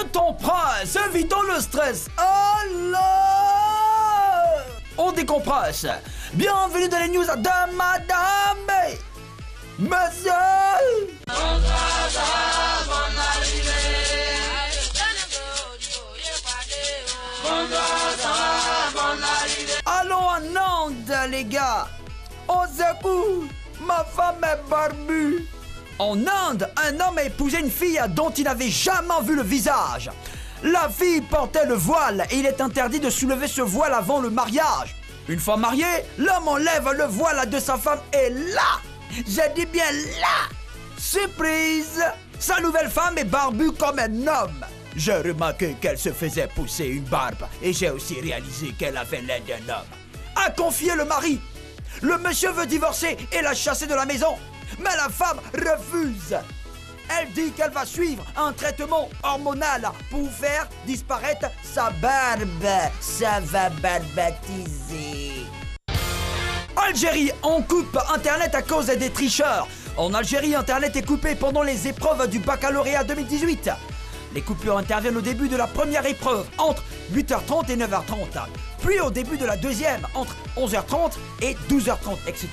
Le ton prince, évitons le stress. Allah! On décompresse. Bienvenue dans les news de Madame. Monsieur. Allons en Inde, les gars. Au secours, ma femme est barbue. En Inde, un homme a épousé une fille dont il n'avait jamais vu le visage. La fille portait le voile et il est interdit de soulever ce voile avant le mariage. Une fois marié, l'homme enlève le voile de sa femme et là, j'ai dit bien là, surprise, sa nouvelle femme est barbue comme un homme. J'ai remarqué qu'elle se faisait pousser une barbe et j'ai aussi réalisé qu'elle avait l'air d'un homme. A confié le mari. Le monsieur veut divorcer et la chasser de la maison. Mais la femme refuse. Elle dit qu'elle va suivre un traitement hormonal pour faire disparaître sa barbe. Ça va barbatiser. Algérie, on coupe Internet à cause des tricheurs. En Algérie, Internet est coupé pendant les épreuves du baccalauréat 2018. Les coupures interviennent au début de la première épreuve, entre 8h30 et 9h30. Puis au début de la deuxième, entre 11h30 et 12h30, etc.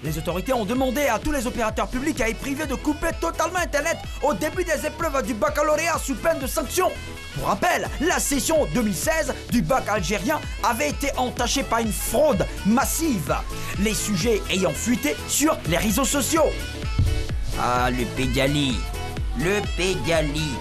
Les autorités ont demandé à tous les opérateurs publics et privés de couper totalement Internet au début des épreuves du baccalauréat sous peine de sanctions. Pour rappel, la session 2016 du bac algérien avait été entachée par une fraude massive, les sujets ayant fuité sur les réseaux sociaux. Ah, le pédiali. Le pédiali.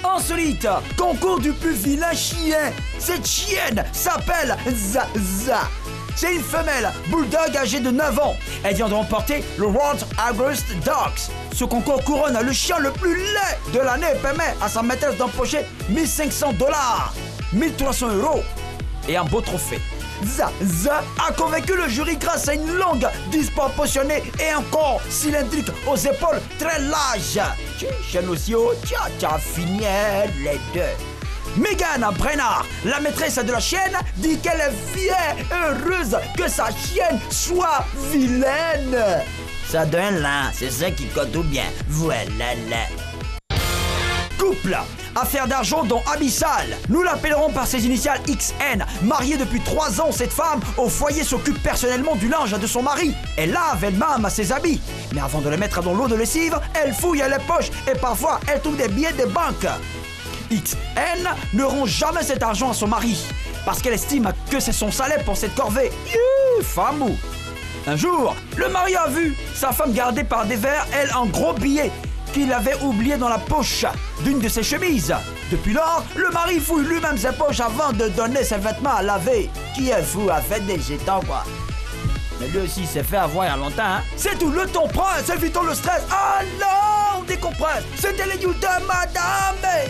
Insolite, concours du plus vilain chien. Cette chienne s'appelle Zaza. C'est une femelle bulldog âgée de 9 ans. Elle vient de remporter le World August Dogs. Ce concours couronne le chien le plus laid de l'année et permet à sa maîtresse d'empocher $1 500, 1300 € et un beau trophée. Zaza a convaincu le jury grâce à une langue disproportionnée et un corps cylindrique aux épaules très larges. Chienne aussi, tu as fini les deux. Megan Brenner, la maîtresse de la chienne, dit qu'elle est fière et heureuse que sa chienne soit vilaine. Ça donne là, c'est ça qui compte bien. Voilà là. Couple, affaire d'argent dont abyssale. Nous l'appellerons par ses initiales XN. Mariée depuis 3 ans, cette femme au foyer s'occupe personnellement du linge de son mari. Elle lave elle-même ses habits. Mais avant de les mettre dans l'eau de lessive, elle fouille les poches et parfois elle trouve des billets de banque. XN ne rend jamais cet argent à son mari parce qu'elle estime que c'est son salaire pour cette corvée. Famou. Un jour, le mari a vu sa femme garder par devers elle un gros billet qu'il avait oublié dans la poche d'une de ses chemises. Depuis lors, le mari fouille lui-même ses poches avant de donner ses vêtements à laver. Qui est fou a fait des jetons quoi. Mais lui aussi s'est fait avoir il y a longtemps, hein. C'est tout, le ton prince, évitons le stress. Alors, on décompresse. C'était les news de Madame.